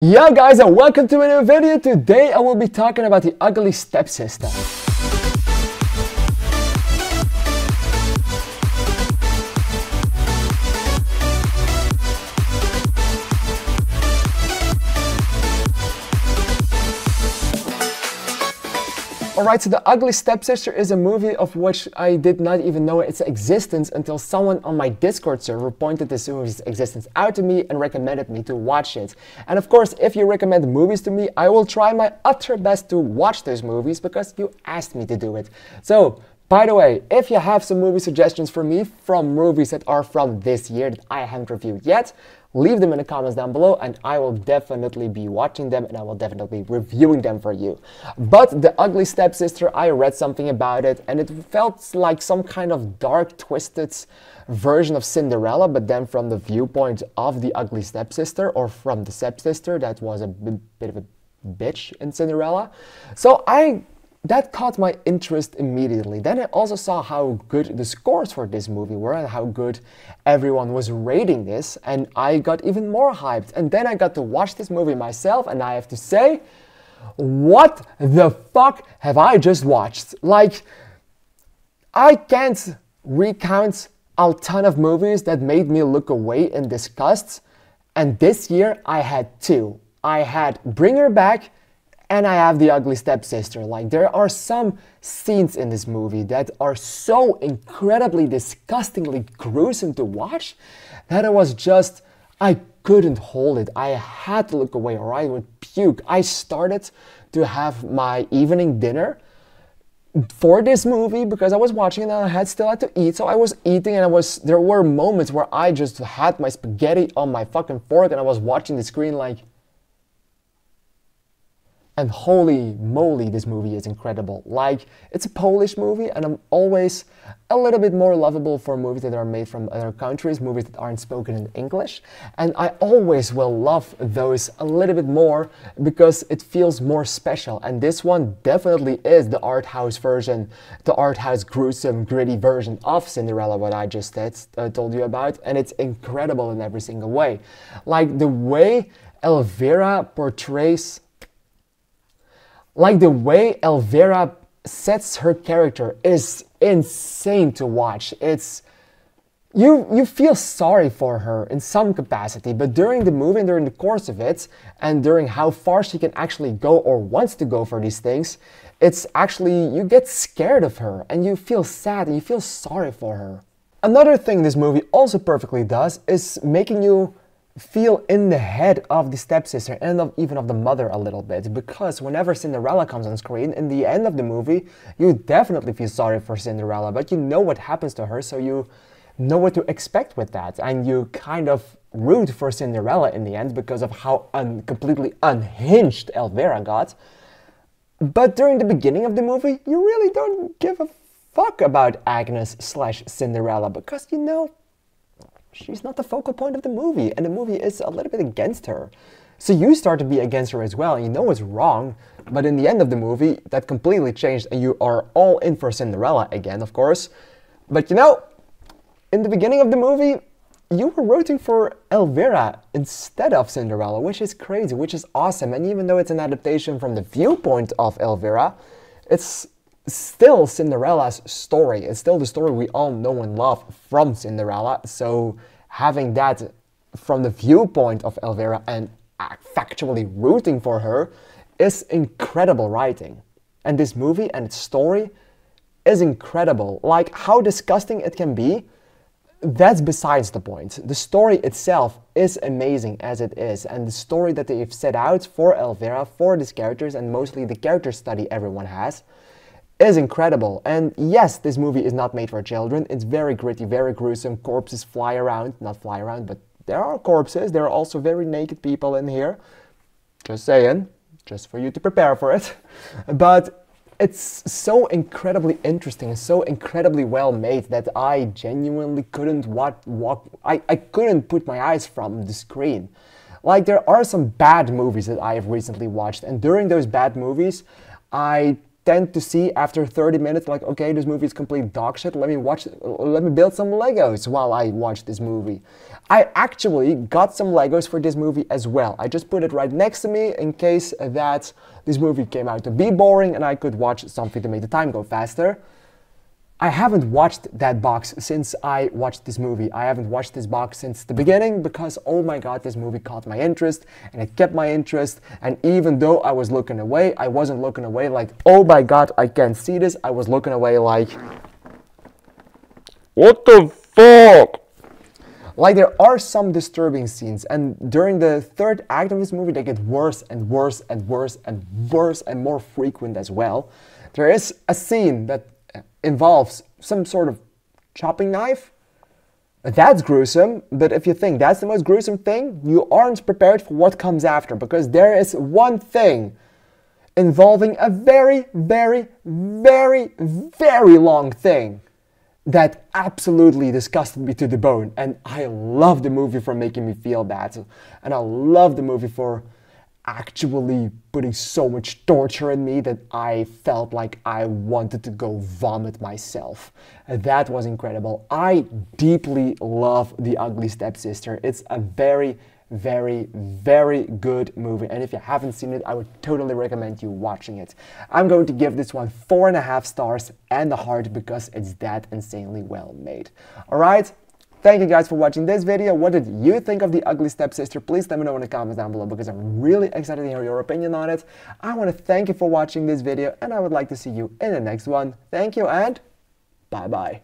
Yo guys, and welcome to a new video. Today I will be talking about the Ugly Stepsister. Alright, so The Ugly Stepsister is a movie of which I did not even know its existence until someone on my Discord server pointed this movie's existence out to me and recommended me to watch it. And of course, if you recommend movies to me, I will try my utter best to watch those movies because you asked me to do it. So, by the way, if you have some movie suggestions for me from movies that are from this year that I haven't reviewed yet, leave them in the comments down below and I will definitely be watching them and I will definitely be reviewing them for you. But The Ugly Stepsister, I read something about it and it felt like some kind of dark, twisted version of Cinderella, but then from the viewpoint of the Ugly Stepsister, or from the stepsister that was a bit of a bitch in Cinderella. So that caught my interest immediately. Then I also saw how good the scores for this movie were and how good everyone was rating this, and I got even more hyped. And then I got to watch this movie myself, and I have to say, what the fuck have I just watched? Like, I can't recount a ton of movies that made me look away in disgust, and this year I had two. I had Bring Her Back, and I have The Ugly Stepsister. Like, there are some scenes in this movie that are so incredibly, disgustingly gruesome to watch that it was just, I couldn't hold it. I had to look away or I would puke. I started to have my evening dinner for this movie because I was watching it and I still had to eat. So I was eating and there were moments where I just had my spaghetti on my fucking fork and I was watching the screen like, and holy moly, this movie is incredible. Like, it's a Polish movie, and I'm always a little bit more lovable for movies that are made from other countries, movies that aren't spoken in English. And I always will love those a little bit more because it feels more special. And this one definitely is the art house version, the art house gruesome, gritty version of Cinderella, what I just told you about. And it's incredible in every single way. Like, the way Elvira portrays Elvira sets her character is insane to watch. You feel sorry for her in some capacity, but during the movie and during the course of it, and during how far she can actually go or wants to go for these things, it's actually, you get scared of her and you feel sad and you feel sorry for her. Another thing this movie also perfectly does is making you feel in the head of the stepsister and even of the mother a little bit, because whenever Cinderella comes on screen, in the end of the movie, you definitely feel sorry for Cinderella, but you know what happens to her, so you know what to expect with that, and you kind of root for Cinderella in the end because of how completely unhinged Elvira got. But during the beginning of the movie, you really don't give a fuck about Agnes/Cinderella because you know she's not the focal point of the movie, and the movie is a little bit against her. So you start to be against her as well, and you know it's wrong, but in the end of the movie, that completely changed, and you are all in for Cinderella again, of course. But you know, in the beginning of the movie, you were rooting for Elvira instead of Cinderella, which is crazy, which is awesome, and even though it's an adaptation from the viewpoint of Elvira, it's still Cinderella's story. It's still the story we all know and love from Cinderella. So having that from the viewpoint of Elvira and factually rooting for her is incredible writing. And this movie and its story is incredible. Like, how disgusting it can be, that's besides the point. The story itself is amazing as it is, and the story that they've set out for Elvira, for these characters, and mostly the character study everyone has, is incredible. And yes, this movie is not made for children. It's very gritty, very gruesome. Corpses fly around. Not fly around, but there are corpses. There are also very naked people in here. Just saying. Just for you to prepare for it. But it's so incredibly interesting and so incredibly well made that I genuinely couldn't I couldn't put my eyes from the screen. Like, there are some bad movies that I have recently watched, and during those bad movies, I tend to see after 30 minutes, like, okay, this movie is complete dog shit, let me build some Legos while I watch this movie. I actually got some Legos for this movie as well. I just put it right next to me in case that this movie came out to be boring and I could watch something to make the time go faster. I haven't watched that box since I watched this movie. I haven't watched this box since the beginning because, oh my god, this movie caught my interest and it kept my interest. And even though I was looking away, I wasn't looking away like, oh my god, I can't see this. I was looking away like, what the fuck? Like, there are some disturbing scenes, and during the third act of this movie, they get worse and worse and worse and worse and more frequent as well. There is a scene that involves some sort of chopping knife. That's gruesome, but if you think that's the most gruesome thing, you aren't prepared for what comes after, because there is one thing involving a very, very, very, very long thing that absolutely disgusted me to the bone. And I love the movie for making me feel that. And I love the movie for actually putting so much torture in me that I felt like I wanted to go vomit myself. That was incredible. I deeply love The Ugly Stepsister. It's a very, very, very good movie, and if you haven't seen it, I would totally recommend you watching it. I'm going to give this one 4.5 stars and a heart because it's that insanely well made. Alright, thank you guys for watching this video. What did you think of The Ugly Stepsister? Please let me know in the comments down below because I'm really excited to hear your opinion on it. I want to thank you for watching this video and I would like to see you in the next one. Thank you and bye bye.